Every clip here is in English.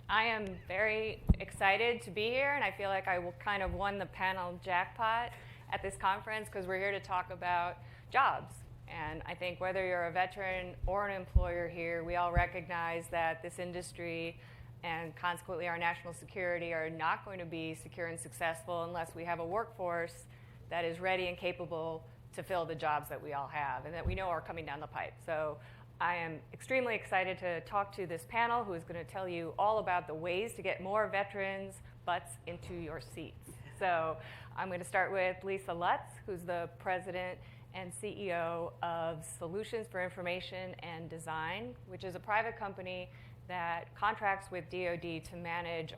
I am very excited to be here, and I feel like I kind of won the panel jackpot at this conference because we're here to talk about jobs. And I think whether you're a veteran or an employer here, we all recognize that this industry and consequently our national security are not going to be secure and successful unless we have a workforce that is ready and capable to fill the jobs that we all have and that we know are coming down the pipe. So I am extremely excited to talk to this panel who is going to tell you all about the ways to get more veterans' butts into your seats. So I'm going to start with Lisa Lutz, who's the president and CEO of Solutions for Information and Design, which is a private company that contracts with DoD to manage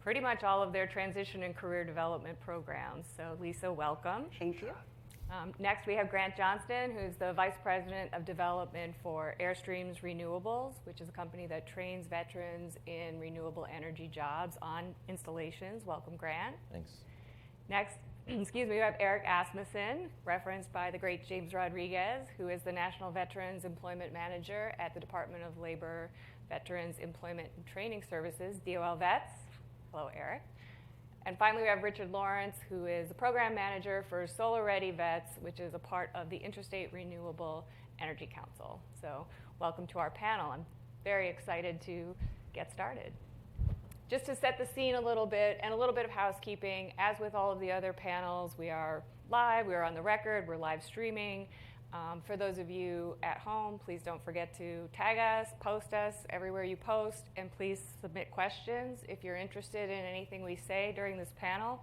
pretty much all of their transition and career development programs. So Lisa, welcome. Thank you. Next, we have Grant Johnston, who's the Vice President of Development for Airstreams Renewables, which is a company that trains veterans in renewable energy jobs on installations. Welcome, Grant. Thanks. Next, we have Eric Asmussen, referenced by the great James Rodriguez, who is the National Veterans Employment Manager at the Department of Labor Veterans Employment and Training Services, DOL Vets. Hello, Eric. And finally, we have Richard Lawrence, who is the program manager for Solar Ready Vets, which is a part of the Interstate Renewable Energy Council. So welcome to our panel. I'm very excited to get started. Just to set the scene a little bit and a little bit of housekeeping, as with all of the other panels, we are live, we are on the record, we're live streaming. For those of you at home, please don't forget to tag us, post us everywhere you post, and please submit questions if you're interested in anything we say during this panel.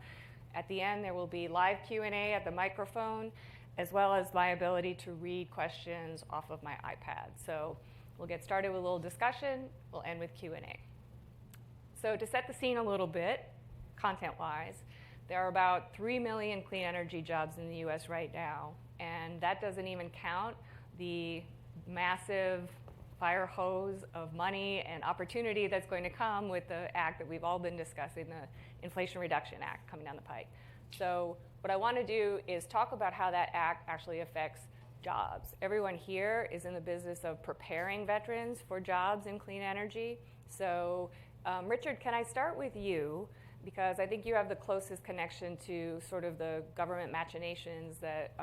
At the end, there will be live Q&A at the microphone, as well as my ability to read questions off of my iPad. So we'll get started with a little discussion, we'll end with Q&A. So to set the scene a little bit, content-wise, there are about 3 million clean energy jobs in the US right now. And that doesn't even count the massive fire hose of money and opportunity that's going to come with the act that we've all been discussing, the Inflation Reduction Act coming down the pike. So what I want to do is talk about how that act actually affects jobs. Everyone here is in the business of preparing veterans for jobs in clean energy. So Richard, can I start with you? Because I think you have the closest connection to sort of the government machinations that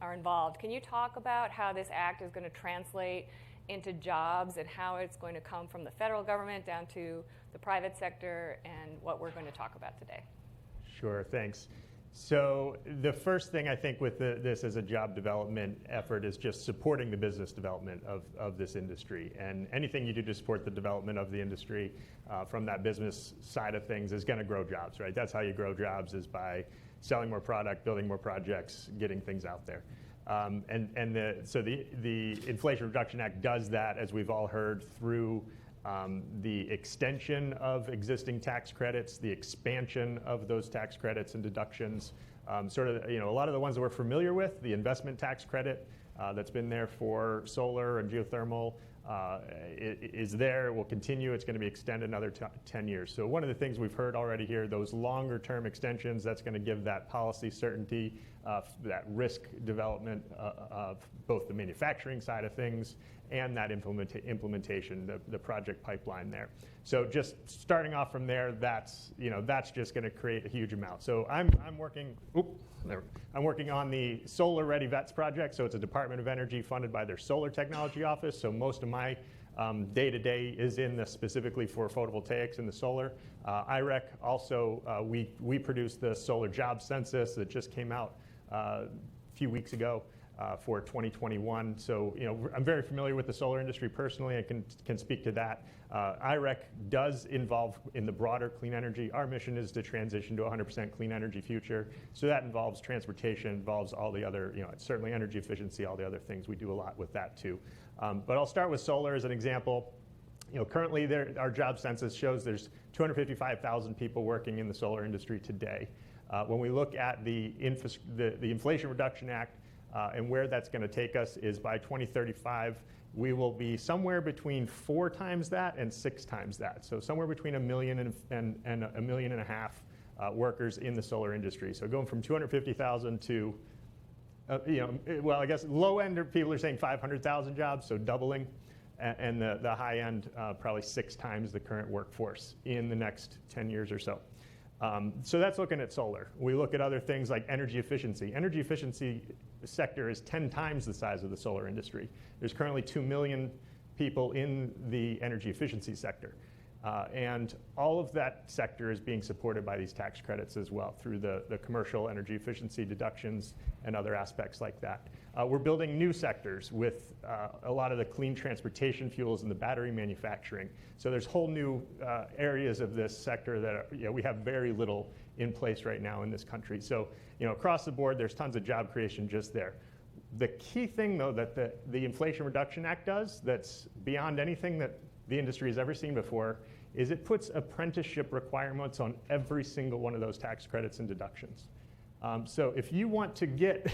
are involved. Can you talk about how this act is going to translate into jobs and how it's going to come from the federal government down to the private sector and what we're going to talk about today? Sure, thanks. So the first thing I think with this as a job development effort is just supporting the business development of this industry. And anything you do to support the development of the industry from that business side of things is going to grow jobs, right? That's how you grow jobs, is by selling more product, building more projects, getting things out there. So the Inflation Reduction Act does that, as we've all heard, through the extension of existing tax credits, the expansion of those tax credits and deductions, sort of, a lot of the ones that we're familiar with, the investment tax credit that's been there for solar and geothermal is there, will continue. It's going to be extended another 10 years. So one of the things we've heard already here, those longer term extensions, that's going to give that policy certainty, that risk development of both the manufacturing side of things and that implementation, the project pipeline there. So just starting off from there, that's just going to create a huge amount. So I'm working on the Solar Ready Vets project. So it's a Department of Energy funded by their Solar Technology Office. So most of my day-to-day is in this specifically for photovoltaics and the solar. IREC also, we produced the solar job census that just came out a few weeks ago. For 2021. So, I'm very familiar with the solar industry personally. I can speak to that. IREC does involve in the broader clean energy. Our mission is to transition to 100% clean energy future. So that involves transportation, involves all the other, certainly energy efficiency, all the other things. We do a lot with that too. But I'll start with solar as an example. Currently our job census shows there's 255,000 people working in the solar industry today. When we look at the Inflation Reduction Act, and where that's going to take us is by 2035, we will be somewhere between 4 times that and 6 times that. So somewhere between 1 million and 1.5 million workers in the solar industry. So going from 250,000 to, I guess low end people are saying 500,000 jobs, so doubling. and the high end probably 6 times the current workforce in the next 10 years or so. So that's looking at solar. We look at other things like energy efficiency. Energy efficiency sector is 10 times the size of the solar industry. There's currently 2 million people in the energy efficiency sector. And all of that sector is being supported by these tax credits as well through the commercial energy efficiency deductions and other aspects like that. We're building new sectors with a lot of the clean transportation fuels and the battery manufacturing. So there's whole new areas of this sector that we have very little in place right now in this country. So across the board, there's tons of job creation just there. The key thing, though, that the Inflation Reduction Act does that's beyond anything that the industry has ever seen before is it puts apprenticeship requirements on every single one of those tax credits and deductions. So if you want to get,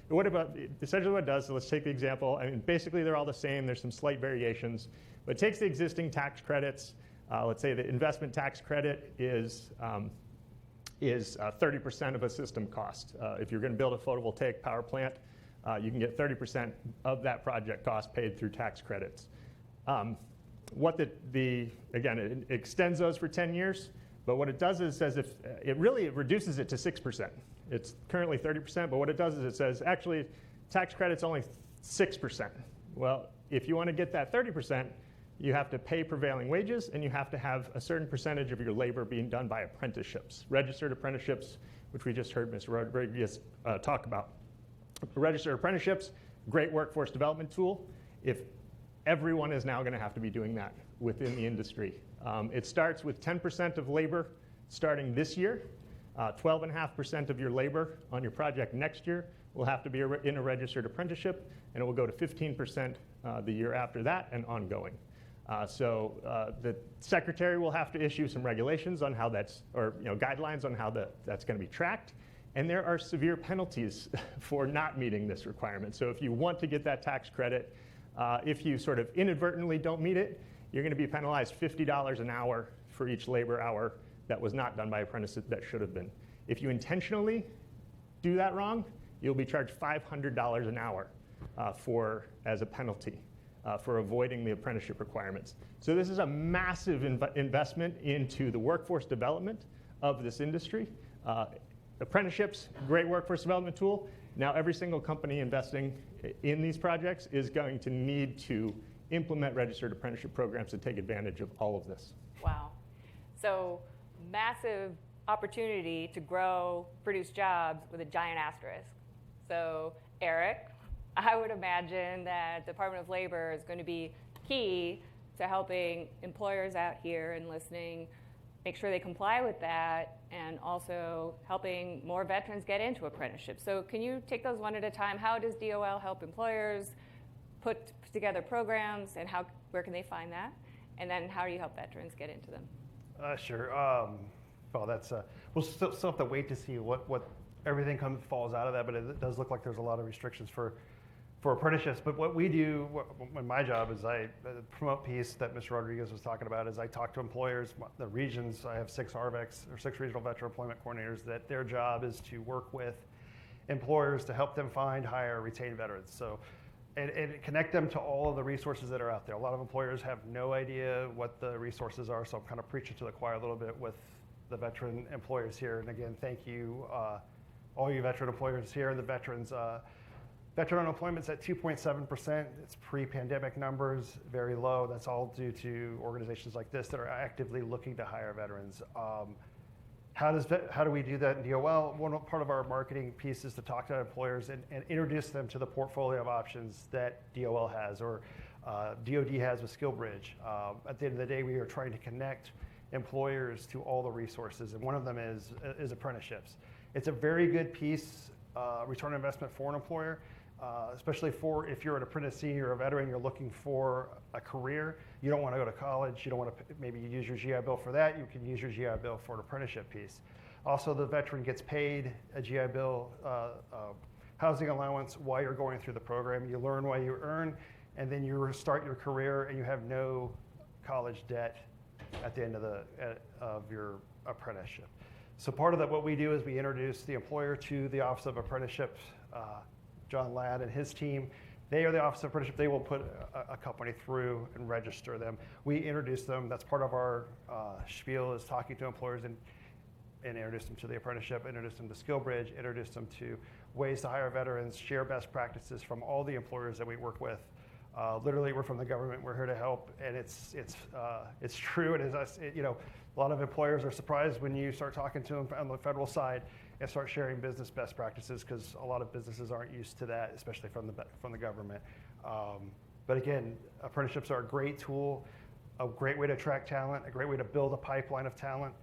what about, essentially what it does, so let's take the example, I mean, basically they're all the same, there's some slight variations, but it takes the existing tax credits, let's say the investment tax credit is 30% of a system cost. If you're gonna build a photovoltaic power plant, you can get 30% of that project cost paid through tax credits. What again, it extends those for 10 years, but what it does is says if it reduces it to 6%. It's currently 30%, but what it does is it says actually tax credit's only 6%. Well, if you want to get that 30%, you have to pay prevailing wages and you have to have a certain percentage of your labor being done by apprenticeships, registered apprenticeships, which we just heard Ms. Rodriguez talk about. Registered apprenticeships, great workforce development tool. If everyone is now going to have to be doing that within the industry. It starts with 10% of labor starting this year. 12.5% of your labor on your project next year will have to be in a registered apprenticeship, and it will go to 15% the year after that and ongoing. So the secretary will have to issue some regulations on how guidelines on how that's going to be tracked. And there are severe penalties for not meeting this requirement. So if you want to get that tax credit, if you sort of inadvertently don't meet it, you're going to be penalized $50 an hour for each labor hour that was not done by apprentices that should have been. If you intentionally do that wrong, you'll be charged $500 an hour as a penalty for avoiding the apprenticeship requirements. So this is a massive investment into the workforce development of this industry. Apprenticeships, great workforce development tool. Now every single company investing in these projects is going to need to implement registered apprenticeship programs to take advantage of all of this. Wow. So massive opportunity to grow, produce jobs with a giant asterisk. So Eric, I would imagine that the Department of Labor is going to be key to helping employers out here and listening, make sure they comply with that, and also helping more veterans get into apprenticeships. So can you take those one at a time? How does DOL help employers put together programs, and where can they find that? And then how do you help veterans get into them? Sure. Well, we'll still have to wait to see what everything falls out of that, but it does look like there's a lot of restrictions for apprenticeships. But what we do, my job is the promote piece that Mr. Rodriguez was talking about, is I talk to employers, the regions. I have 6 RVECs, or 6 regional veteran employment coordinators, that their job is to work with employers to help them find, hire, retain veterans. So, and connect them to all of the resources that are out there. A lot of employers have no idea what the resources are, so I'm kind of preaching to the choir a little bit with the veteran employers here. And again, thank you, all you veteran employers here, and the veterans. Veteran unemployment's at 2.7%. It's pre-pandemic numbers, very low. That's all due to organizations like this that are actively looking to hire veterans. How do we do that in DOL? One part of our marketing piece is to talk to employers and introduce them to the portfolio of options that DOL has, or DoD has with SkillBridge. At the end of the day, we are trying to connect employers to all the resources, and one of them is apprenticeships. It's a very good piece, return on investment for an employer. Especially if you're an apprenticee or a veteran, you're looking for a career. You don't want to go to college. You don't want to maybe use your GI Bill for that. You can use your GI Bill for an apprenticeship piece. Also, the veteran gets paid a GI Bill housing allowance while you're going through the program. You learn while you earn, and then you start your career, and you have no college debt at the end of your apprenticeship. So part of that, what we do is we introduce the employer to the Office of Apprenticeships. John Ladd and his team They are the Office of Apprenticeship. They will put a company through and register them. We introduce them. That's part of our spiel, is talking to employers and introduce them to the apprenticeship, introduce them to SkillBridge, introduce them to ways to hire veterans, share best practices from all the employers that we work with. Literally, we're from the government. We're here to help, and it's true. It is us. A lot of employers are surprised when you start talking to them on the federal side and start sharing business best practices, because a lot of businesses aren't used to that, especially from the government. But again, apprenticeships are a great tool, a great way to attract talent, a great way to build a pipeline of talent,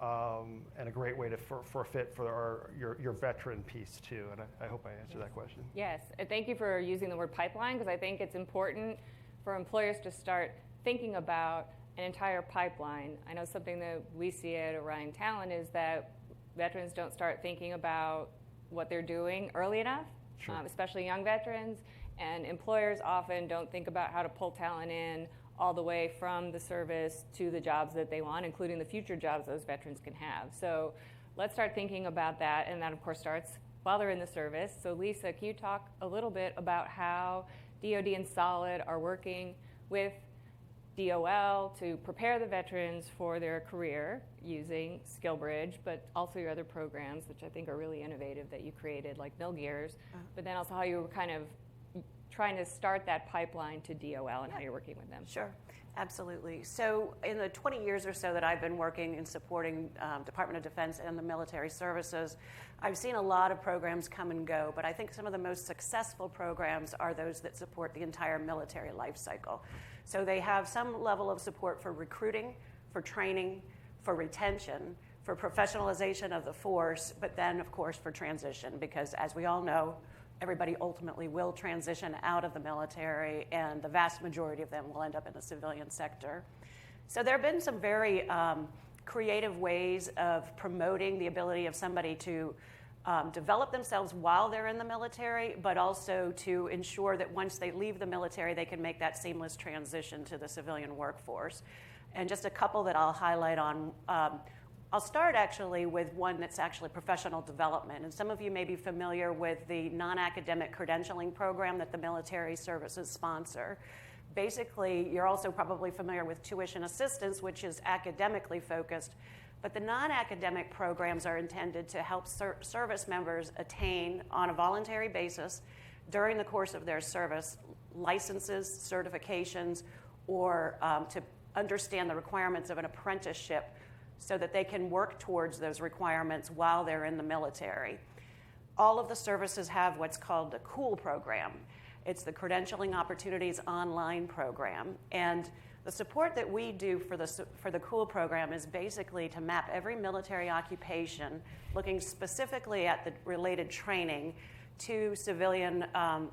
and a great way for a fit for your veteran piece too. And I hope I answered that question. Yes, and thank you for using the word pipeline, because I think it's important for employers to start thinking about an entire pipeline. I know something that we see at Orion Talent is that veterans don't start thinking about what they're doing early enough, Sure. Especially young veterans, and employers often don't think about how to pull talent in all the way from the service to the jobs that they want, including the future jobs those veterans can have. So let's start thinking about that, and that of course starts while they're in the service. So Lisa, can you talk a little bit about how DoD and Solid are working with DOL to prepare the veterans for their career using SkillBridge, but also your other programs, which I think are really innovative that you created, like Mill Gears, but then also how you were kind of trying to start that pipeline to DOL and how you're working with them. Sure, absolutely. So in the 20 years or so that I've been working in supporting Department of Defense and the military services, I've seen a lot of programs come and go, but I think some of the most successful programs are those that support the entire military life cycle. So they have some level of support for recruiting, for training, for retention, for professionalization of the force, but then of course for transition, because as we all know, everybody ultimately will transition out of the military, and the vast majority of them will end up in the civilian sector. So there have been some very creative ways of promoting the ability of somebody to develop themselves while they're in the military, but also to ensure that once they leave the military, they can make that seamless transition to the civilian workforce. And just a couple that I'll highlight on. I'll start actually with one that's actually professional development. And some of you may be familiar with the non-academic credentialing program that the military services sponsor. Basically, you're also probably familiar with tuition assistance, which is academically focused. But the non-academic programs are intended to help service members attain, on a voluntary basis, during the course of their service, licenses, certifications, or to understand the requirements of an apprenticeship so that they can work towards those requirements while they're in the military. All of the services have what's called the COOL program. It's the Credentialing Opportunities Online program. And the support that we do for the COOL program is basically to map every military occupation, looking specifically at the related training, to civilian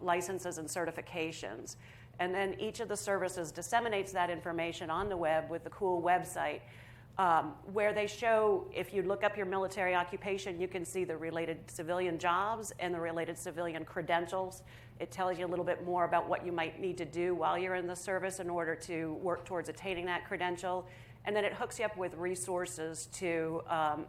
licenses and certifications. And then each of the services disseminates that information on the web with the COOL website, where they show, if you look up your military occupation, you can see the related civilian jobs and the related civilian credentials. It tells you a little bit more about what you might need to do while you're in the service in order to work towards attaining that credential. And then it hooks you up with resources to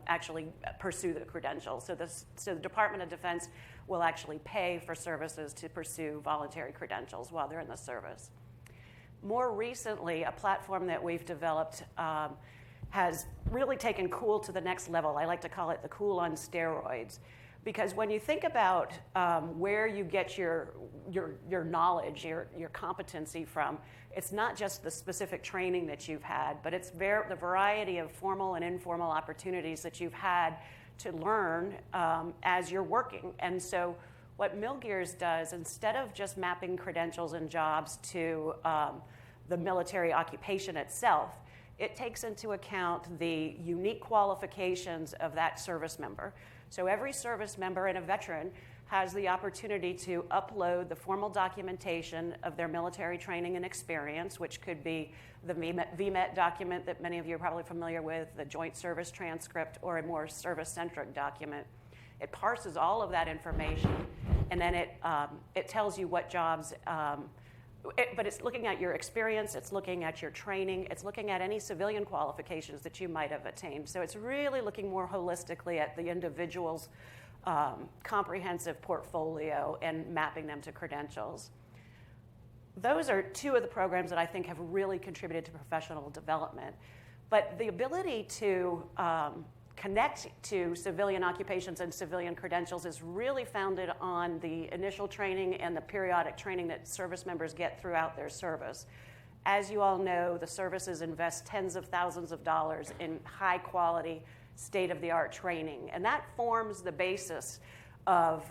actually pursue the credential. So the Department of Defense will actually pay for services to pursue voluntary credentials while they're in the service. More recently, a platform that we've developed has really taken COOL to the next level. I like to call it the COOL on steroids. Because when you think about where you get your knowledge, your competency from, it's not just the specific training that you've had, but it's the variety of formal and informal opportunities that you've had to learn as you're working. And so what Mill Gears does, instead of just mapping credentials and jobs to the military occupation itself, it takes into account the unique qualifications of that service member. So every service member and a veteran has the opportunity to upload the formal documentation of their military training and experience, which could be the VMET document that many of you are probably familiar with, the Joint Service Transcript, or a more service-centric document. It parses all of that information, and then it tells you what jobs. But it's looking at your experience, it's looking at your training, it's looking at any civilian qualifications that you might have attained. So it's really looking more holistically at the individual's comprehensive portfolio and mapping them to credentials. those are two of the programs that I think have really contributed to professional development. But the ability to connect to civilian occupations and civilian credentials is really founded on the initial training and the periodic training that service members get throughout their service. As you all know, the services invest tens of thousands of dollars in high quality, state-of-the-art training, and that forms the basis of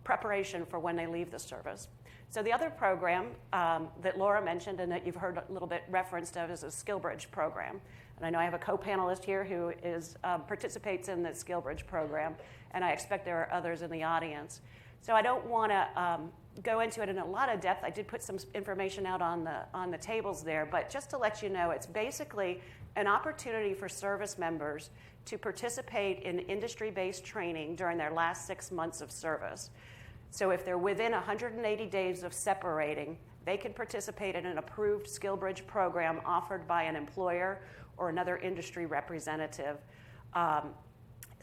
preparation for when they leave the service. So the other program that Laura mentioned and that you've heard a little bit referenced of is a SkillBridge program. And I know I have a co-panelist here who participates in the SkillBridge program, and I expect there are others in the audience. So I don't want to go into it in a lot of depth. I did put some information out on the tables there, but just to let you know, it's basically an opportunity for service members to participate in industry-based training during their last 6 months of service. So if they're within 180 days of separating, they can participate in an approved SkillBridge program offered by an employer or another industry representative,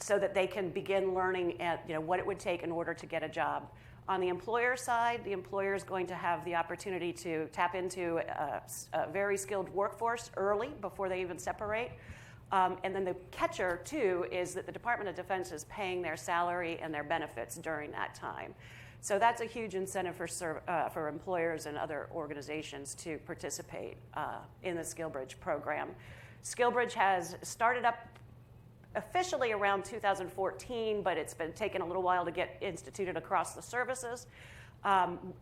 so that they can begin learning what it would take in order to get a job. On the employer side, the employer is going to have the opportunity to tap into a very skilled workforce early before they even separate. And then the catcher, too, is that the Department of Defense is paying their salary and their benefits during that time. So that's a huge incentive for employers and other organizations to participate in the SkillBridge program. SkillBridge has started up officially around 2014, but it's been taking a little while to get instituted across the services.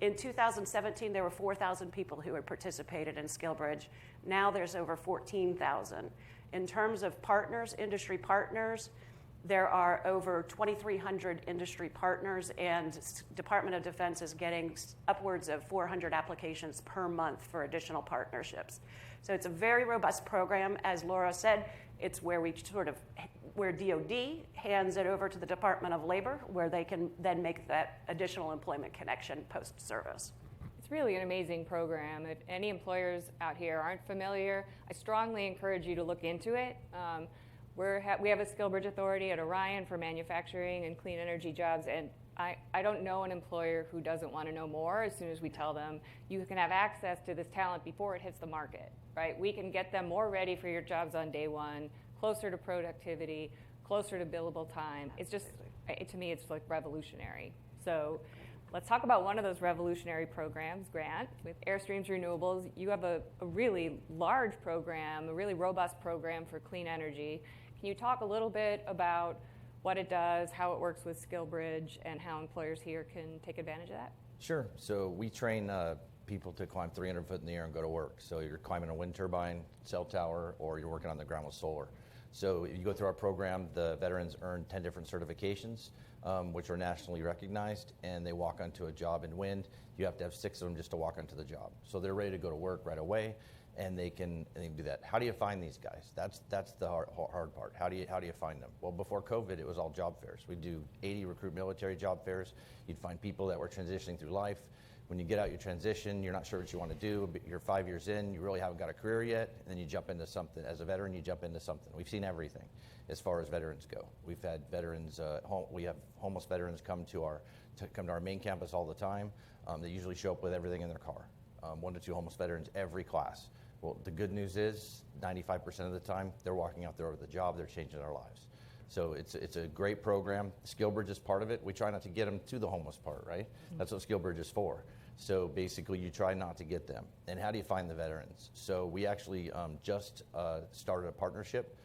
In 2017, there were 4,000 people who had participated in SkillBridge. Now there's over 14,000. In terms of partners, industry partners, there are over 2,300 industry partners, and Department of Defense is getting upwards of 400 applications per month for additional partnerships. So it's a very robust program. As Laura said, it's where where DOD hands it over to the Department of Labor, where they can then make that additional employment connection post-service. It's really an amazing program. If any employers out here aren't familiar, I strongly encourage you to look into it. We have a SkillBridge authority at Orion for manufacturing and clean energy jobs, and I don't know an employer who doesn't want to know more as soon as we tell them you can have access to this talent before it hits the market, right? We can get them more ready for your jobs on day one, closer to productivity, closer to billable time. It's just, to me, it's like revolutionary. So let's talk about one of those revolutionary programs, Grant, with Airstreams Renewables. You have a really large program, a really robust program for clean energy. Can you talk a little bit about what it does, how it works with SkillBridge, and how employers here can take advantage of that? Sure. So we train people to climb 300 foot in the air and go to work. So you're climbing a wind turbine, cell tower, or you're working on the ground with solar. So if you go through our program, the veterans earn 10 different certifications, which are nationally recognized, and they walk onto a job in wind. You have to have 6 of them just to walk onto the job. So they're ready to go to work right away, and they can do that. How do you find these guys? That's the hard part. How do you find them? Well, before COVID, it was all job fairs. We do 80 recruit military job fairs. You'd find people that were transitioning through life. When you get out, you transition, you're not sure what you want to do, but you're 5 years in, you really haven't got a career yet, and then you jump into something. As a veteran, you jump into something. We've seen everything as far as veterans go. We've had veterans, we have homeless veterans come to our main campus all the time. They usually show up with everything in their car. 1 to 2 homeless veterans every class. Well, the good news is 95% of the time, they're walking out there with a job, they're changing their lives. So it's a great program. SkillBridge is part of it. We try not to get them to the homeless part, right? Mm-hmm. That's what SkillBridge is for. So basically, you try not to get them. And how do you find the veterans? So we actually just started a partnership,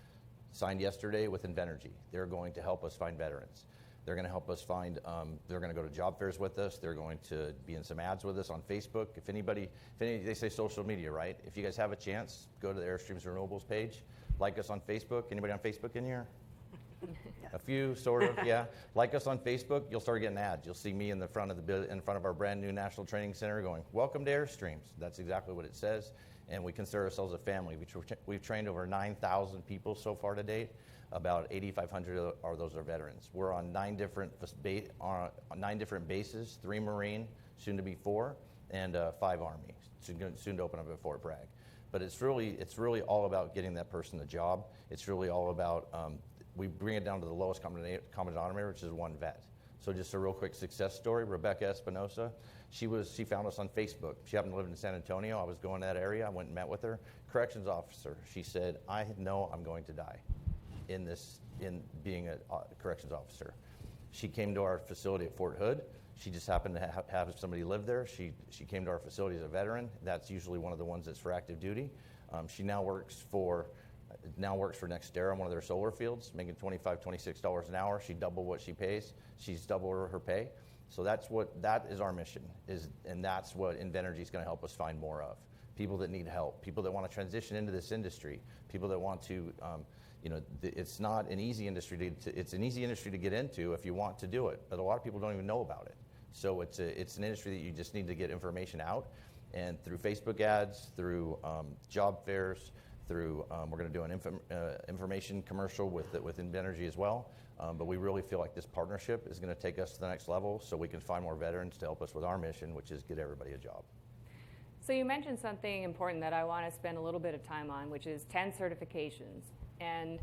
signed yesterday with Invenergy. They're going to help us find veterans. They're going to help us find, they're going to go to job fairs with us. They're going to be in some ads with us on Facebook. If they say social media, right? If you guys have a chance, go to the Airstreams Renewables page. Like us on Facebook. Anybody on Facebook in here? A few, sort of, yeah. Like us on Facebook, you'll start getting ads. You'll see me in front of our brand new National Training Center going, "Welcome to Airstreams." That's exactly what it says. And we consider ourselves a family. We've trained over 9,000 people so far to date. About 8,500 of those are veterans. We're on 9 different bases, 3 Marine, soon to be 4, and 5 Army, soon to open up at Fort Bragg. But it's really all about getting that person a job. It's really all about we bring it down to the lowest common denominator, which is 1 vet. So just a real quick success story, Rebecca Espinosa, she found us on Facebook. She happened to live in San Antonio. I was going to that area. I went and met with her. Corrections officer. She said, I know I'm going to die in being a corrections officer. She came to our facility at Fort Hood. She just happened to have somebody live there. She came to our facility as a veteran. That's usually one of the ones that's for active duty. She now works for NextEra, one of their solar fields, making $25, $26 an hour. She doubled what she pays. She's doubled her pay. So that is our mission, and that's what Invenergy is going to help us find more of. People that need help, people that want to transition into this industry, people that want to, it's not an easy industry it's an easy industry to get into if you want to do it, but a lot of people don't even know about it. So it's an industry that you just need to get information out, and through Facebook ads, through job fairs, through we're going to do an information commercial with Invenergy as well. But we really feel like this partnership is going to take us to the next level so we can find more veterans to help us with our mission, which is get everybody a job. So you mentioned something important that I want to spend a little bit of time on, which is 10 certifications. And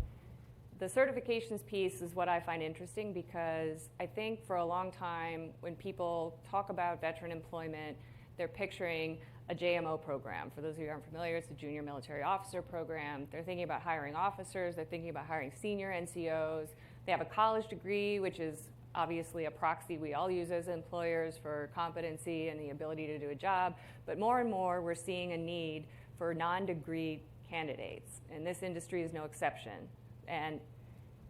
the certifications piece is what I find interesting because I think for a long time when people talk about veteran employment, they're picturing a JMO program. For those of you who aren't familiar, it's a Junior Military Officer program. They're thinking about hiring officers. They're thinking about hiring senior NCOs. They have a college degree, which is obviously a proxy we all use as employers for competency and the ability to do a job. But more and more, we're seeing a need for non-degree candidates. And this industry is no exception. And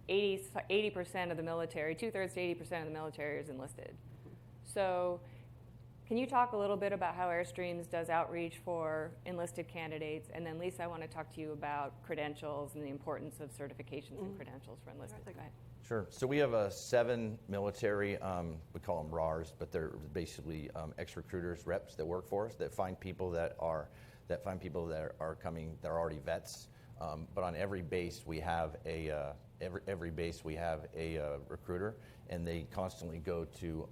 80% of the military, 2/3 to 80% of the military is enlisted. So can you talk a little bit about how Airstreams does outreach for enlisted candidates? And then Lisa, I want to talk to you about credentials and the importance of certifications and credentials for enlisted. Go ahead. Sure. So we have 7 military, we call them RARs, but they're basically ex-recruiters, reps that work for us that find people that are coming, that are already vets. But on every base we have a recruiter, and they constantly go to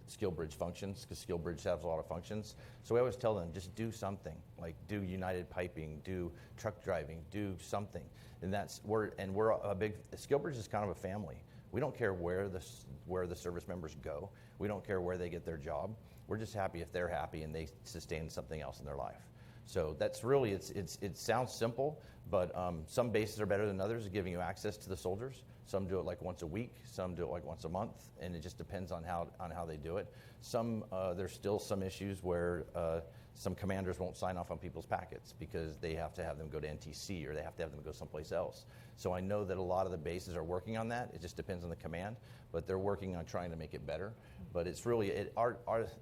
skill bridge functions because skill bridge has a lot of functions. So we always tell them, just do something, like do United Piping, do truck driving, do something. And we're a big, skill bridge is kind of a family. We don't care where the service members go. We don't care where they get their job. We're just happy if they're happy and they sustain something else in their life. So that's really, it sounds simple, but some bases are better than others at giving you access to the soldiers. Some do it like once a week, some do it like once a month, and it just depends on how they do it. There's still some issues where some commanders won't sign off on people's packets because they have to have them go to NTC or they have to have them go someplace else. So I know that a lot of the bases are working on that. It just depends on the command, but they're working on trying to make it better. But it's really,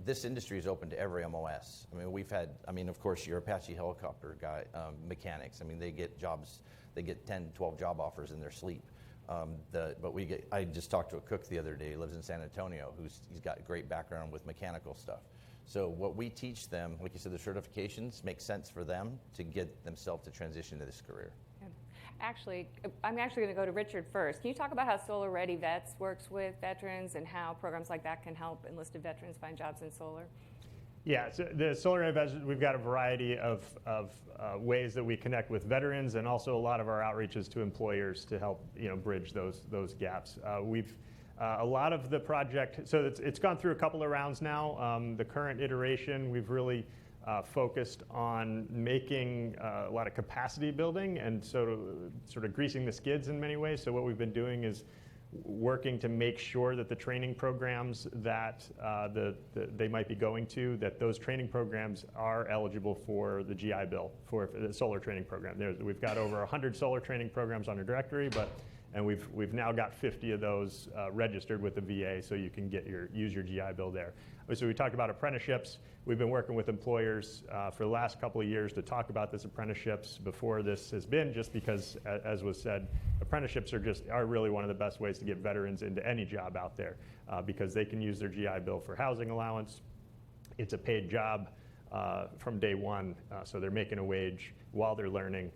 this industry is open to every MOS. I mean, of course, your Apache helicopter guy, mechanics, they get jobs, they get 10, 12 job offers in their sleep. I just talked to a cook the other day. He lives in San Antonio. He's got a great background with mechanical stuff. So what we teach them, like you said, the certifications make sense for them to get themselves to transition to this career. Actually, I'm going to go to Richard first. Can you talk about how Solar Ready Vets works with veterans and how programs like that can help enlisted veterans find jobs in solar? Yeah, so the Solar Ready Vets, we've got a variety of ways that we connect with veterans, and also a lot of our outreaches to employers to help bridge those gaps. A lot of the project, so it's gone through a couple of rounds now. The current iteration, we've really focused on making a lot of capacity building and sort of greasing the skids in many ways. So what we've been doing is working to make sure that the training programs that they might be going to, that those training programs are eligible for the GI Bill, for the solar training program. We've got over 100 solar training programs on our directory, and we've now got 50 of those registered with the VA, so you can use your GI Bill there. So we talked about apprenticeships. We've been working with employers for the last couple of years to talk about this apprenticeships before this has been, just because, as was said, apprenticeships are really one of the best ways to get veterans into any job out there, because they can use their GI Bill for housing allowance. It's a paid job from day one, so they're making a wage while they're learning.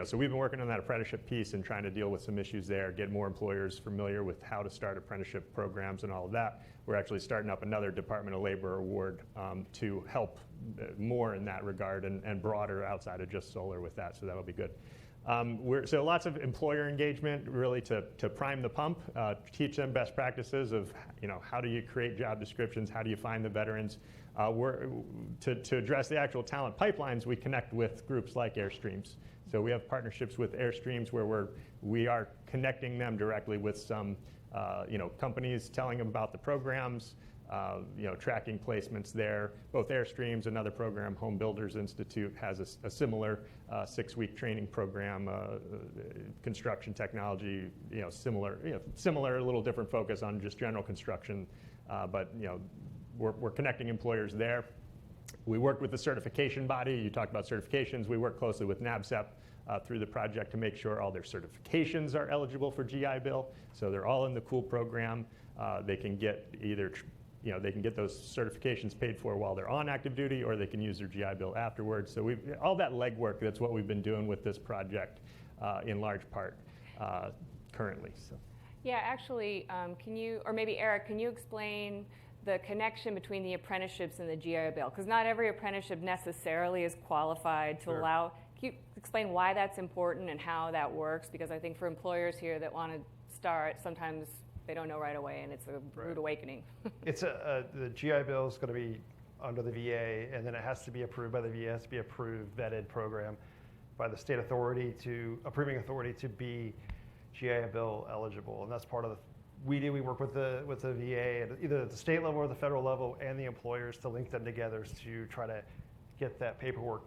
So we've been working on that apprenticeship piece and trying to deal with some issues there, get more employers familiar with how to start apprenticeship programs and all of that. We're actually starting up another Department of Labor award to help more in that regard and broader outside of just solar with that, so that'll be good. So lots of employer engagement, really to prime the pump, teach them best practices of, how do you create job descriptions, how do you find the veterans. To address the actual talent pipelines, we connect with groups like Airstreams. So we have partnerships with Airstreams where we are connecting them directly with some companies, telling them about the programs, tracking placements there. Both Airstreams, another program, Home Builders Institute, has a similar 6-week training program. Construction technology, similar, a little different focus on just general construction, but we're connecting employers there. We work with the certification body. You talked about certifications. We work closely with NABCEP through the project to make sure all their certifications are eligible for GI Bill. So they're all in the COOL program. They can get they can get those certifications paid for while they're on active duty, or they can use their GI Bill afterwards. So all that legwork, that's what we've been doing with this project in large part currently. So. Yeah, actually, can you, or maybe Eric, can you explain the connection between the apprenticeships and the GI Bill? Because not every apprenticeship necessarily is qualified to allow. Can you explain why that's important and how that works? Because I think for employers here that want to start, sometimes they don't know right away, and it's a rude awakening. It's the GI Bill is going to be under the VA, and then it has to be approved by the VA. It has to be approved, vetted program by the state approving authority to be GI Bill eligible, and that's part of we work with the VA at either at the state level or the federal level, and the employers to link them together to try to get that paperwork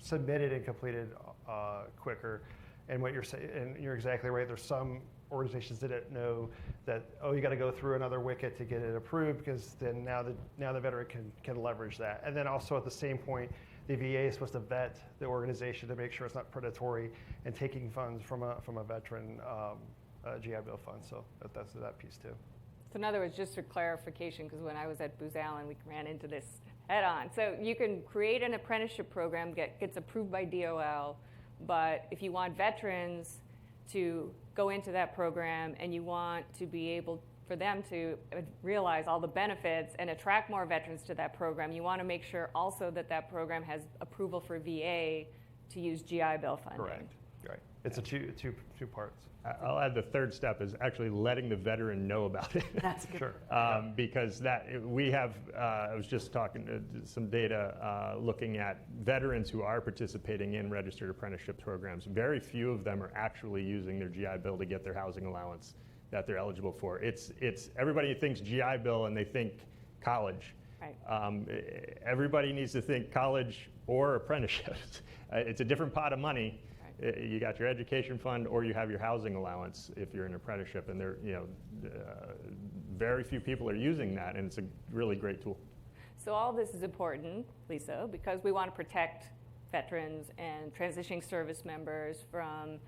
submitted and completed quicker. And what you're saying, and you're exactly right. There's some organizations that didn't know that, you got to go through another wicket to get it approved, because then now the veteran can leverage that. And then also at the same point, the VA is supposed to vet the organization to make sure it's not predatory and taking funds from a veteran GI Bill fund. So that's that piece too. So in other words, just for clarification, because when I was at Booz Allen, we ran into this head on. So you can create an apprenticeship program, gets approved by DOL, but if you want veterans to go into that program and you want to be able for them to realize all the benefits and attract more veterans to that program, you want to make sure also that program has approval for VA to use GI Bill funding. Correct. Right. It's a two parts. I'll add the third step is actually letting the veteran know about it. That's good. Sure. Because we have, I was just talking to some data looking at veterans who are participating in registered apprenticeship programs. Very few of them are actually using their GI Bill to get their housing allowance that they're eligible for. It's everybody thinks GI Bill and they think college. Right. Everybody needs to think college or apprenticeships. It's a different pot of money. You got your education fund, or you have your housing allowance if you're in an apprenticeship, and very few people are using that, and it's a really great tool. So all this is important, Lisa, because we want to protect veterans and transitioning service members from,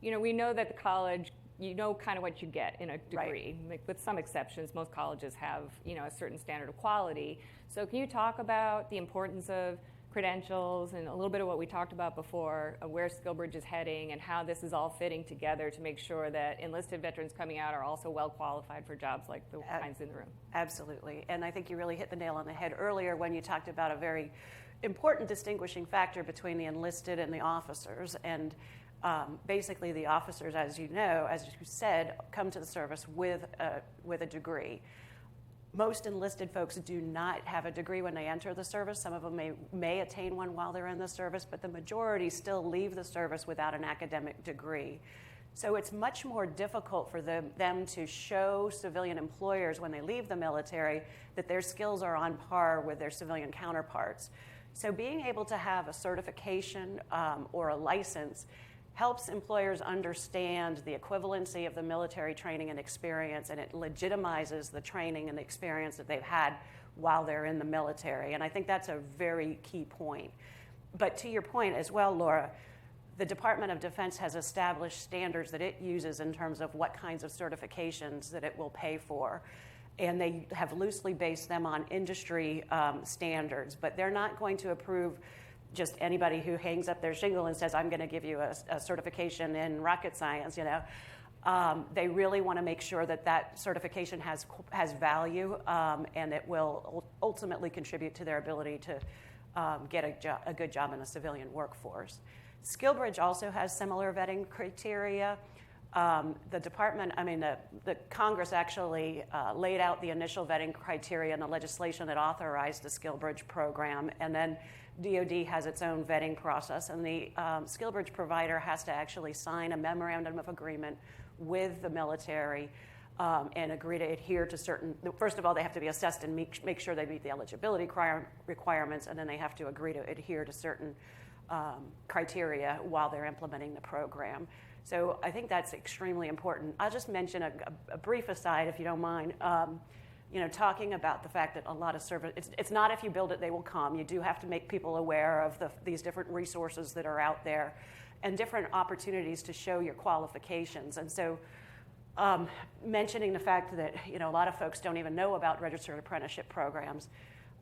we know that the college, kind of what you get in a degree. Right. With some exceptions, most colleges have, a certain standard of quality. So can you talk about the importance of credentials and a little bit of what we talked about before, where SkillBridge is heading and how this is all fitting together to make sure that enlisted veterans coming out are also well qualified for jobs like the kinds in the room? Absolutely. And I think you really hit the nail on the head earlier when you talked about a very important distinguishing factor between the enlisted and the officers. And basically the officers, as you know, as you said, come to the service with a degree. Most enlisted folks do not have a degree when they enter the service. Some of them may attain one while they're in the service, but the majority still leave the service without an academic degree. So it's much more difficult for them to show civilian employers when they leave the military that their skills are on par with their civilian counterparts. So being able to have a certification or a license helps employers understand the equivalency of the military training and experience, and it legitimizes the training and the experience that they've had while they're in the military. And I think that's a very key point. But to your point as well, Laura, the Department of Defense has established standards that it uses in terms of what kinds of certifications that it will pay for. And they have loosely based them on industry standards, but they're not going to approve just anybody who hangs up their shingle and says, I'm going to give you a certification in rocket science, They really want to make sure that certification has value and it will ultimately contribute to their ability to get a good job in the civilian workforce. SkillBridge also has similar vetting criteria. The department, the Congress actually laid out the initial vetting criteria in the legislation that authorized the SkillBridge program, and then DoD has its own vetting process, and the SkillBridge provider has to actually sign a memorandum of agreement with the military and agree to adhere to certain, first of all, they have to be assessed and make sure they meet the eligibility requirements, and then they have to agree to adhere to certain criteria while they're implementing the program. So I think that's extremely important. I'll just mention a brief aside, if you don't mind. Talking about the fact that a lot of service, it's not if you build it, they will come. You do have to make people aware of these different resources that are out there and different opportunities to show your qualifications. And so mentioning the fact that a lot of folks don't even know about registered apprenticeship programs.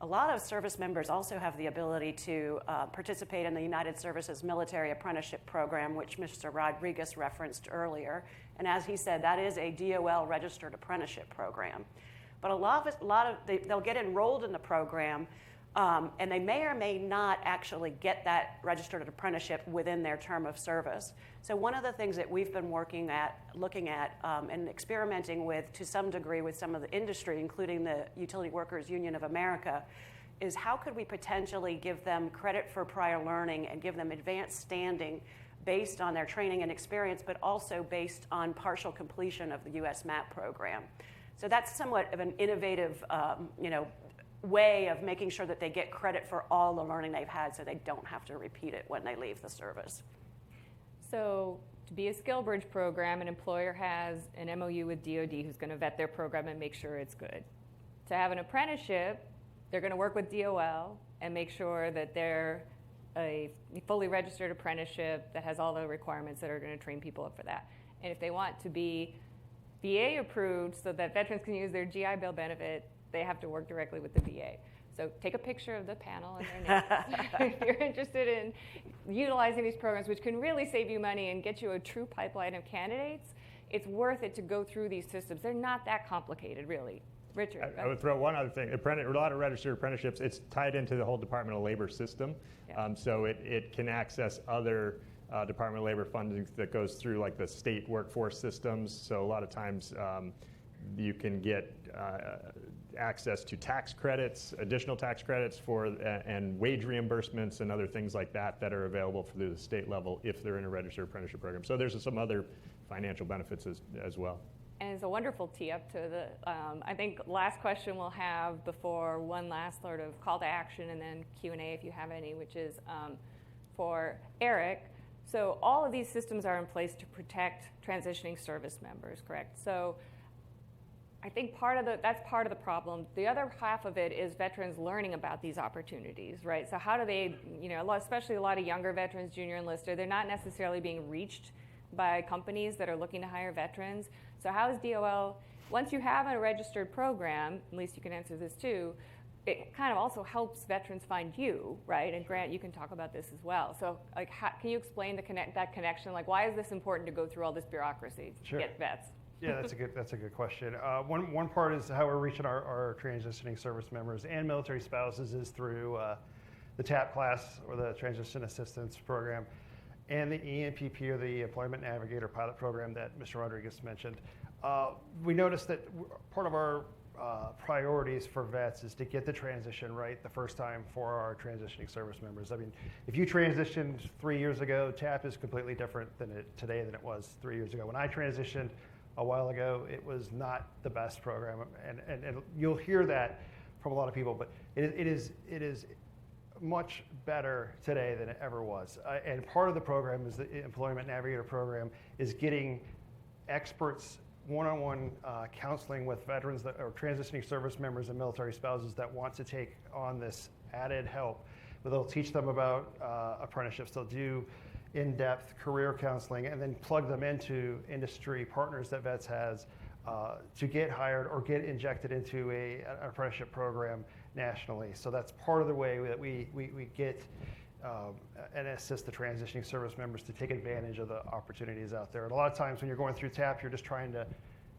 A lot of service members also have the ability to participate in the United Services Military Apprenticeship Program, which Mr. Rodriguez referenced earlier. And as he said, that is a DOL registered apprenticeship program. But they'll get enrolled in the program, and they may or may not actually get that registered apprenticeship within their term of service. So one of the things that we've been looking at, and experimenting with to some degree with some of the industry, including the Utility Workers Union of America, is how could we potentially give them credit for prior learning and give them advanced standing based on their training and experience, but also based on partial completion of the U.S. MAP program. So that's somewhat of an innovative way of making sure that they get credit for all the learning they've had so they don't have to repeat it when they leave the service. So to be a SkillBridge program, an employer has an MOU with DoD who's going to vet their program and make sure it's good. To have an apprenticeship, they're going to work with DOL and make sure that they're a fully registered apprenticeship that has all the requirements that are going to train people up for that. And if they want to be VA approved so that veterans can use their GI Bill benefit, they have to work directly with the VA. So take a picture of the panel and their names if you're interested in utilizing these programs, which can really save you money and get you a true pipeline of candidates. It's worth it to go through these systems. They're not that complicated, really. Richard. I would throw one other thing. A lot of registered apprenticeships, it's tied into the whole Department of Labor system. Yeah. So it can access other Department of Labor funding that goes through like the state workforce systems. So a lot of times you can get access to tax credits, additional tax credits and wage reimbursements and other things like that that are available through the state level if they're in a registered apprenticeship program. So there's some other financial benefits as well. And it's a wonderful tee up to the, I think last question we'll have before one last sort of call to action and then Q&A if you have any, which is for Eric. So all of these systems are in place to protect transitioning service members, correct? So I think that's part of the problem. The other half of it is veterans learning about these opportunities, right? So how do they, especially a lot of younger veterans, junior enlisted, they're not necessarily being reached by companies that are looking to hire veterans. So how is DOL, once you have a registered program, at least you can answer this too, it kind of also helps veterans find you, right? And Grant, you can talk about this as well. So like, can you explain that connection? Like, why is this important to go through all this bureaucracy to get vets? Yeah, that's a good question. One part is how we're reaching our transitioning service members and military spouses is through the TAP class or the Transition Assistance Program and the ENPP or the Employment Navigator pilot program that Mr. Rodriguez mentioned. We noticed that part of our priorities for vets is to get the transition right the first time for our transitioning service members. I mean, if you transitioned 3 years ago, TAP is completely different today than it was 3 years ago. When I transitioned a while ago, it was not the best program, and you'll hear that from a lot of people, but it is much better today than it ever was. And part of the program is the Employment Navigator program is getting experts one-on-one counseling with veterans that are transitioning service members and military spouses that want to take on this added help. But they'll teach them about apprenticeships. They'll do in-depth career counseling and then plug them into industry partners that vets has to get hired or get injected into an apprenticeship program nationally. So that's part of the way that we get and assist the transitioning service members to take advantage of the opportunities out there. And a lot of times when you're going through TAP, you're just trying to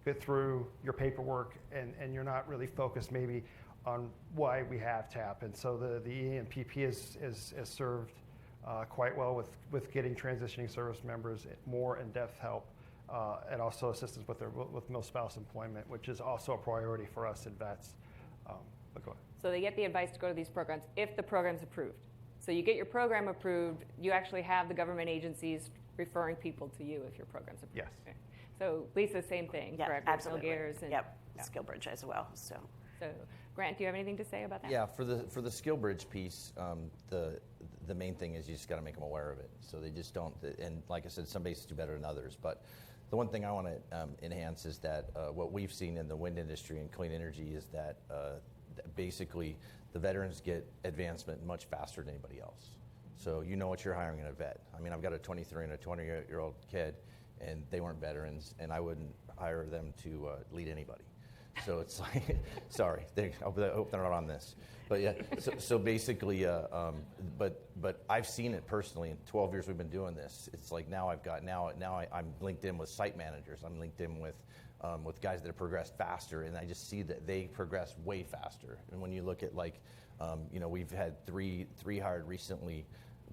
get through your paperwork and you're not really focused maybe on why we have TAP. And so the ENPP has served quite well with getting transitioning service members more in-depth help, and also assistance with mill-spouse employment, which is also a priority for us in vets. But go ahead. So they get the advice to go to these programs if the program's approved. So you get your program approved, you actually have the government agencies referring people to you if your program's approved. Yes. Okay. So Lisa, same thing, Yeah, correct? absolutely. Gears and, Yep, yeah. SkillBridge as well. So Grant, do you have anything to say about that? Yeah, for the SkillBridge piece, the main thing is you just got to make them aware of it. So they just don't. And like I said, some bases do better than others. But the one thing I want to enhance is that what we've seen in the wind industry and clean energy is that basically the veterans get advancement much faster than anybody else. So you know what you're hiring in a vet. I mean, I've got a 23 and a 20-year-old kid, and they weren't veterans, and I wouldn't hire them to lead anybody. So it's like, sorry, I hope they're not on this. But yeah, so basically, but I've seen it personally. In 12 years we've been doing this, it's like now I'm linked in with site managers. I'm linked in with guys that have progressed faster, and I just see that they progress way faster. And when you look at we've had three hired recently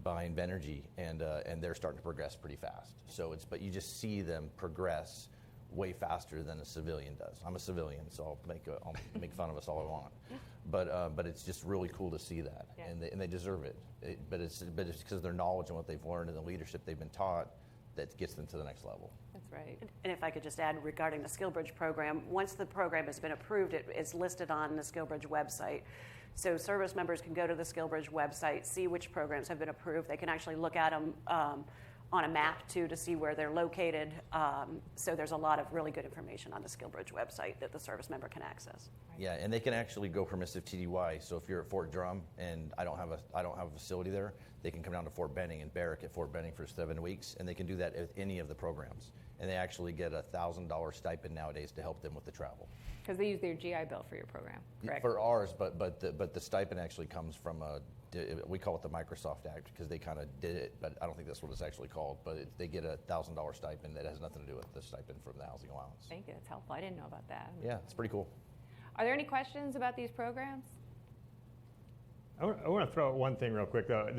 by Invenergy, and they're starting to progress pretty fast. So but you just see them progress way faster than a civilian does. I'm a civilian, so I'll make fun of us all I want. But it's just really cool to see that, Yeah. and they deserve it. But it's because of their knowledge and what they've learned and the leadership they've been taught that gets them to the next level. That's right. And if I could just add regarding the SkillBridge program, once the program has been approved, it is listed on the SkillBridge website. So service members can go to the SkillBridge website, see which programs have been approved. They can actually look at them on a map too to see where they're located. So there's a lot of really good information on the SkillBridge website that the service member can access. Yeah, and they can actually go permissive TDY. So if you're at Fort Drum and I don't have a facility there, they can come down to Fort Benning and barrack at Fort Benning for 7 weeks, and they can do that with any of the programs. And they actually get a $1,000 stipend nowadays to help them with the travel. Because they use their GI Bill for your program, correct? For ours, but the stipend actually comes from we call it the Microsoft Act because they kind of did it, but I don't think that's what it's actually called. But they get a $1,000 stipend that has nothing to do with the stipend from the housing allowance. Thank you. That's helpful. I didn't know about that. Yeah, it's pretty cool. Are there any questions about these programs? I want to throw out one thing real quick, though.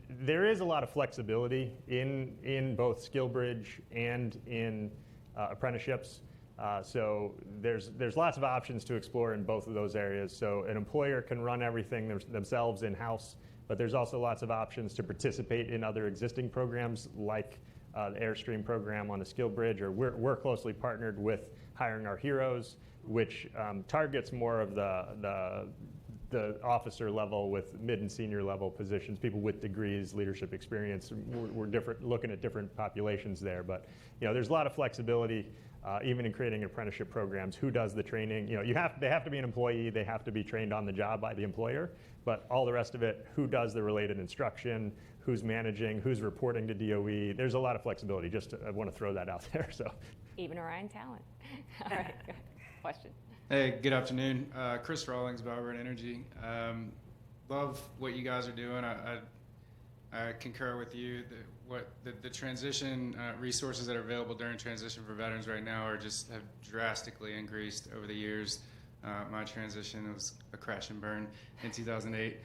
There is a lot of flexibility in both SkillBridge and in apprenticeships. So there's lots of options to explore in both of those areas. So an employer can run everything themselves in-house, but there's also lots of options to participate in other existing programs like the Airstream program on the SkillBridge, or we're closely partnered with Hiring Our Heroes, which targets more of the officer level with mid and senior level positions, people with degrees, leadership experience. We're looking at different populations there, but there's a lot of flexibility. Even in creating apprenticeship programs, who does the training? They have to be an employee, they have to be trained on the job by the employer, but all the rest of it, who does the related instruction, who's managing, who's reporting to DOE, there's a lot of flexibility. I want to throw that out there. So, even Orion talent. All right, good. Question. Hey, good afternoon. Chris Rawlings, Bauer Energy. Love what you guys are doing. I concur with you. The transition resources that are available during transition for veterans right now have drastically increased over the years. My transition was a crash and burn in 2008.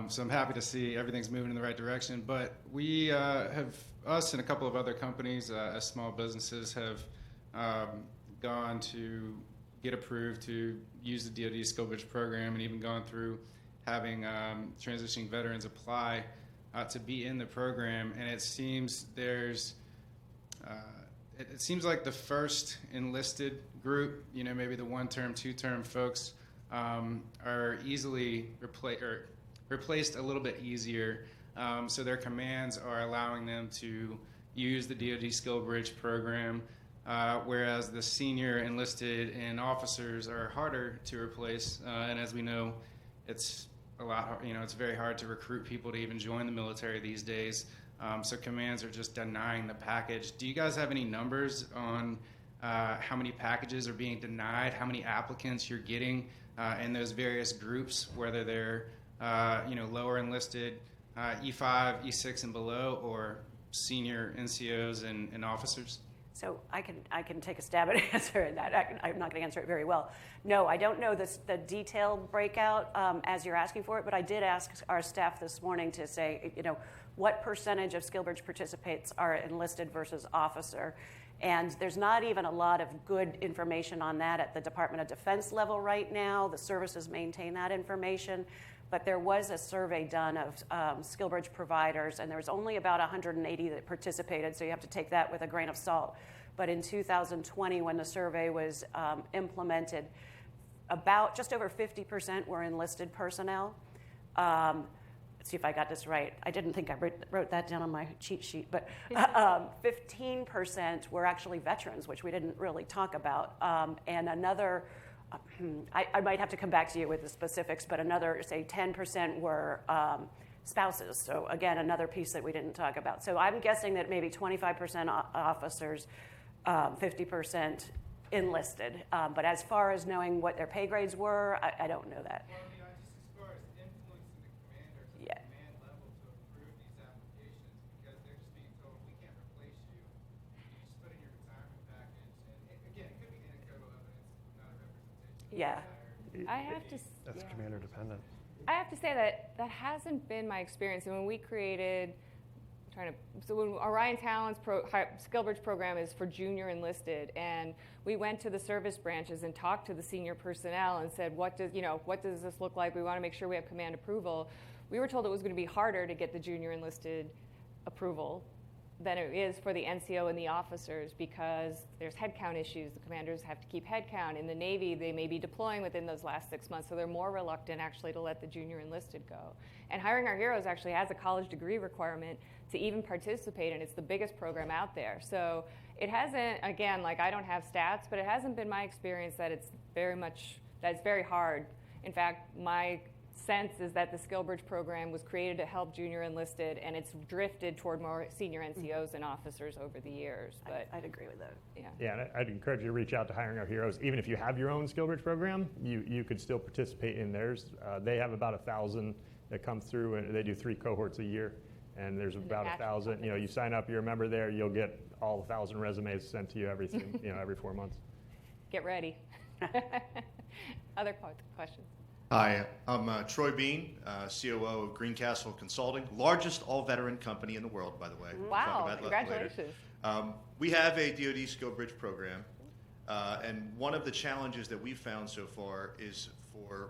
So I'm happy to see everything's moving in the right direction. But we us and a couple of other companies as small businesses have gone to get approved to use the DoD SkillBridge program, and even gone through having transitioning veterans apply to be in the program. And it seems it seems like the first enlisted group, maybe the 1-term, 2-term folks, are easily replaced a little bit easier. So their commands are allowing them to use the DoD SkillBridge program, whereas the senior enlisted and officers are harder to replace. And as we know, it's a lot, it's very hard to recruit people to even join the military these days. So commands are just denying the package. Do you guys have any numbers on how many packages are being denied, how many applicants you're getting in those various groups, whether they're lower enlisted, E5, E6 and below, or senior NCOs and officers? So I can take a stab at answering that. I'm not going to answer it very well. No, I don't know the detailed breakout as you're asking for it, but I did ask our staff this morning to say, what percentage of SkillBridge participants are enlisted versus officer? And there's not even a lot of good information on that at the Department of Defense level right now. The services maintain that information. But there was a survey done of SkillBridge providers, and there was only about 180 that participated, so you have to take that with a grain of salt. But in 2020, when the survey was implemented, about just over 50% were enlisted personnel. Let's see if I got this right. I didn't think I wrote that down on my cheat sheet, but 15% were actually veterans, which we didn't really talk about, and another. I might have to come back to you with the specifics, but another, say, 10% were spouses. So again, another piece that we didn't talk about. So I'm guessing that maybe 25% officers, 50% enlisted. But as far as knowing what their pay grades were, I don't know that. Well, just as far as influencing the commanders at the command level to approve these applications, because they're just being told, we can't replace you. You just put in your retirement package. And again, it could be anecdotal evidence, not a representation. Yeah. I have to. That's commander dependent. I have to say that hasn't been my experience. And when we created, when Orion Talent's SkillBridge program is for junior enlisted, and we went to the service branches and talked to the senior personnel and said, what does this look like? We want to make sure we have command approval. We were told it was going to be harder to get the junior enlisted approval than it is for the NCO and the officers, because there's headcount issues. The commanders have to keep headcount. In the Navy, they may be deploying within those last 6 months, so they're more reluctant actually to let the junior enlisted go. And Hiring Our Heroes actually has a college degree requirement to even participate, and it's the biggest program out there. So it hasn't, again, I don't have stats, but it hasn't been my experience that it's very hard. In fact, my sense is that the SkillBridge program was created to help junior enlisted, and it's drifted toward more senior NCOs and officers over the years. But I'd agree with that. Yeah, and I'd encourage you to reach out to Hiring Our Heroes. Even if you have your own SkillBridge program, you could still participate in theirs. They have about 1,000 that come through, and they do 3 cohorts a year. And there's about 1,000. You sign up, you're a member there, you'll get all 1,000 resumes sent to you every 4 months. Get ready. Other questions? Hi, I'm Troy Bean, COO of Greencastle Consulting, largest all-veteran company in the world, by the way. We'll talk Wow, about that congratulations. later. We have a DoD SkillBridge program, and one of the challenges that we've found so far is we're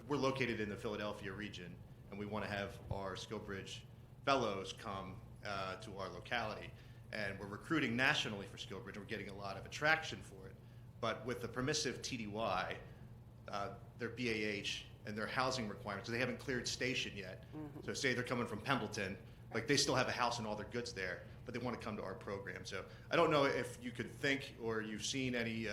located in the Philadelphia region, and we want to have our SkillBridge fellows come to our locality. And we're recruiting nationally for SkillBridge, and we're getting a lot of attraction for it. But with the permissive TDY, their BAH, and their housing requirements, so they haven't cleared station yet. Mm-hmm. So say they're coming from Pendleton, they still have a house and all their goods there, but they want to come to our program. So I don't know if you could think or you've seen any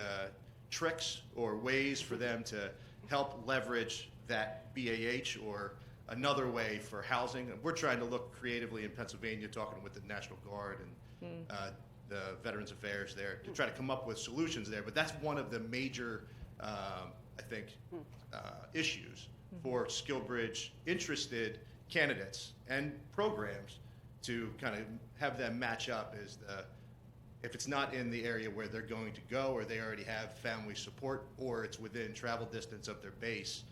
tricks or ways for them to help leverage that BAH or another way for housing. We're trying to look creatively in Pennsylvania, talking with the National Guard and the Veterans Affairs there to try to come up with solutions there. But that's one of the major, I think, issues for SkillBridge interested candidates and programs to kind of have them match up if it's not in the area where they're going to go, or they already have family support, or it's within travel distance of their base,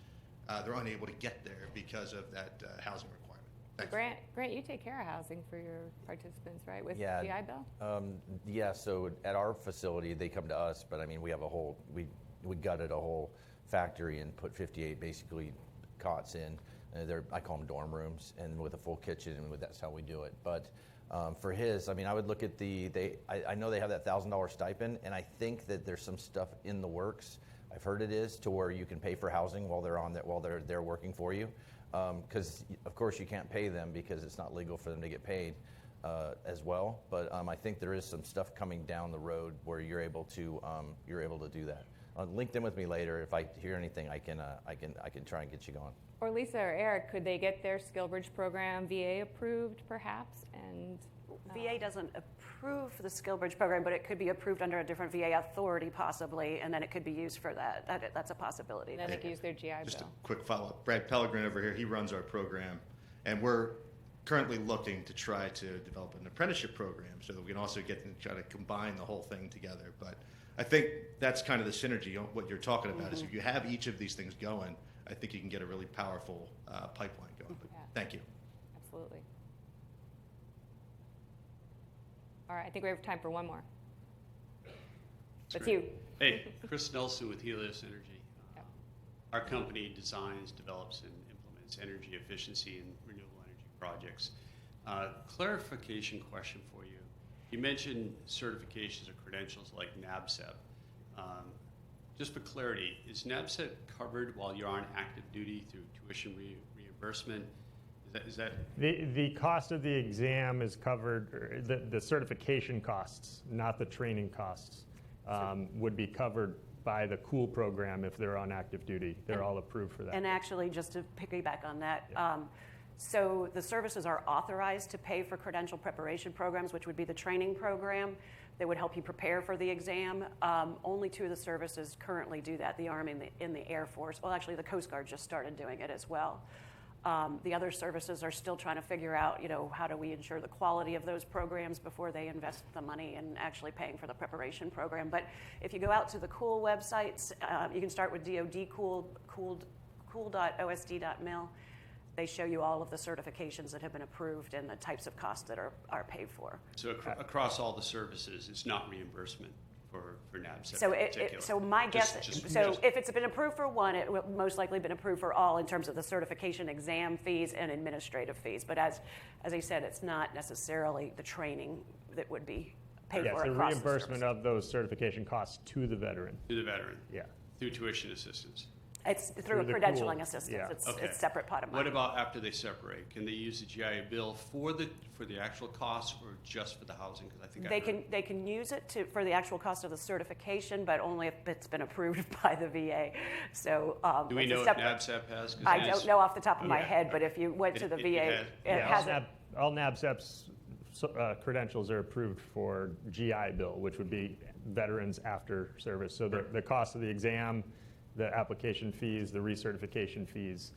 they're unable to get there because of that housing requirement. Thanks. Grant, you take care of housing for your participants, right, with GI Bill? Yeah, so at our facility, they come to us, but we have we gutted a whole factory and put 58 basically cots in. I call them dorm rooms, and with a full kitchen, and that's how we do it. But for his, I would look at I know they have that $1,000 stipend, and I think that there's some stuff in the works. I've heard it is to where you can pay for housing while they're working for you, because of course you can't pay them because it's not legal for them to get paid as well. But I think there is some stuff coming down the road where you're able to do that. LinkedIn with me later. If I hear anything, I can try and get you going. Or Lisa or Eric, could they get their SkillBridge program VA approved, perhaps? And VA doesn't approve the SkillBridge program, but it could be approved under a different VA authority, possibly, and then it could be used for that. That's a possibility. Then they could use their GI Bill. Just a quick follow-up. Brad Pellegrin over here, he runs our program, and we're currently looking to try to develop an apprenticeship program so that we can also get to try to combine the whole thing together. But I think that's kind of the synergy. What you're talking about is if you have each of these things going, I think you can get a really powerful pipeline going. But thank you. Absolutely. All right, I think we have time for one more. That's you. Hey, Chris Nelson with Helios Energy. Our company designs, develops, and implements energy efficiency and renewable energy projects. Clarification question for you. You mentioned certifications or credentials like NABCEP. Just for clarity, is NABCEP covered while you're on active duty through tuition reimbursement? Is that The cost of the exam is covered, the certification costs, not the training costs, would be covered by the COOL program if they're on active duty. They're all approved for that. And actually, just to piggyback on that, so the services are authorized to pay for credential preparation programs, which would be the training program that would help you prepare for the exam. Only 2 of the services currently do that, the Army and the Air Force. Well, actually, the Coast Guard just started doing it as well. The other services are still trying to figure out, how do we ensure the quality of those programs before they invest the money in actually paying for the preparation program. But if you go out to the COOL websites, you can start with DoD cool.osd.mil. They show you all of the certifications that have been approved and the types of costs that are paid for. so across all the services, it's not reimbursement for NABCEP So, in particular? so my guess, if it's been approved for one, it will most likely been approved for all in terms of the certification exam fees and administrative fees. But as I said, it's not necessarily the training that would be paid Yes, for the across reimbursement the of those certification costs to the veteran. To the veteran? Yeah. Through tuition assistance? It's through a the credentialing COOL, assistance. yeah. It's Okay. a separate pot of money. What about after they separate? Can they use the GI Bill for the actual costs or just for the housing? Because I think They can use it for the actual cost of the certification, but only if it's been approved by the VA. So do we it's a know if separate- NABCEP has? 'Cause I it don't is- know off the top of my head, but if you went to the It VA, has- it has it. All NABCEP's credentials are approved for GI Bill, which would be veterans after service. So the cost of the exam, the application fees, the recertification fees,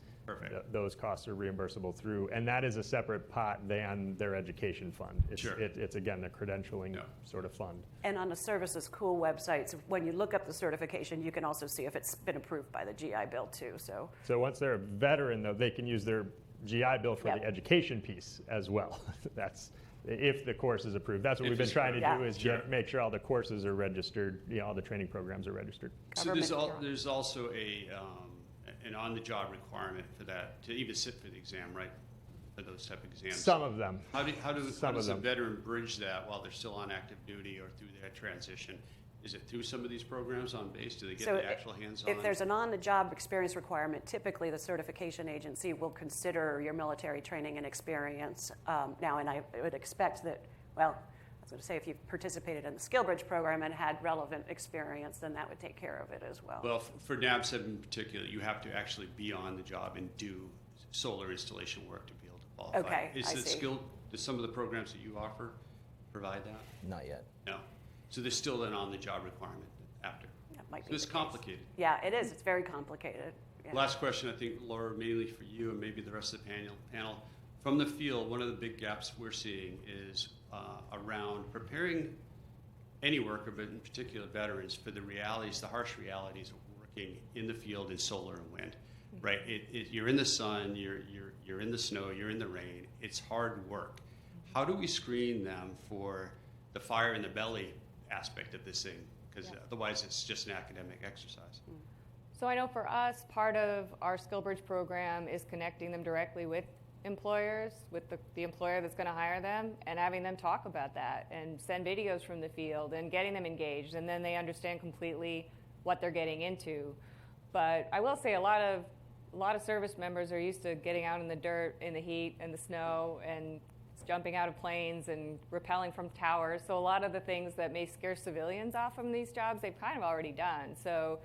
those costs are reimbursable through, and that is a separate pot than their education fund. It's again, the credentialing sort of fund. And on the Services COOL websites, when you look up the certification, you can also see if it's been approved by the GI Bill too. So once they're a veteran, though, they can use their GI Bill for Yep. the education piece as well. That's if the course is approved. That's what If we've been it's trying to approved. do is Sure. make sure all the courses are registered, all the training programs are registered. So there's also an on-the-job requirement for that, to even sit for the exam, right? For those type of exams. Some of them. How does a them. veteran bridge that while they're still on active duty or through that transition? Is it through some of these programs on base? Do they get the actual hands-on? if there's an on-the-job experience requirement, typically the certification agency will consider your military training and experience. Now, and I would expect that, well, I was going to say if you've participated in the SkillBridge program and had relevant experience, then that would take care of it as well. Well, for NABCEP in particular, you have to actually be on the job and do solar installation work to be able to qualify. Okay, Is I it see. skilled? Do some of the programs that you offer provide that? Not yet. No. So there's still an on-the-job requirement after. That might be So it's the case. complicated. Yeah, it is. It's very complicated. Yeah. Last question, I think, Laura, mainly for you and maybe the rest of the panel. From the field, one of the big gaps we're seeing is around preparing any worker, but in particular veterans, for the realities, the harsh realities of working in the field in solar and wind. Right? You're in the sun, you're in the snow, you're in the rain. It's hard work. How do we screen them for the fire in the belly aspect of this thing? Because otherwise it's just an academic exercise. So I know for us, part of our SkillBridge program is connecting them directly with employers, with the employer that's going to hire them, and having them talk about that and send videos from the field and getting them engaged, and then they understand completely what they're getting into. But I will say a lot of service members are used to getting out in the dirt, in the heat, and the snow, and jumping out of planes and rappelling from towers. So a lot of the things that may scare civilians off from these jobs, they've kind of already done. So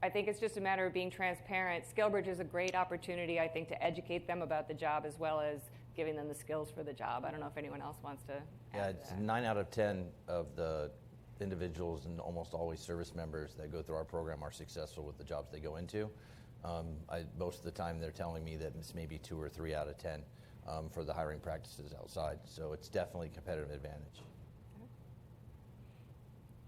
I think it's just a matter of being transparent. SkillBridge is a great opportunity, I think, to educate them about the job as well as giving them the skills for the job. I don't know if anyone else wants to Yeah, add to it's that. 9 out of 10 of the individuals and almost always service members that go through our program are successful with the jobs they go into. Most of the time they're telling me that it's maybe 2 or 3 out of 10 for the hiring practices outside. So it's definitely a competitive advantage.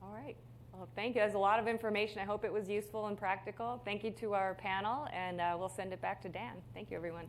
All right. Well, thank you. There's a lot of information. I hope it was useful and practical. Thank you to our panel, and we'll send it back to Dan. Thank you, everyone.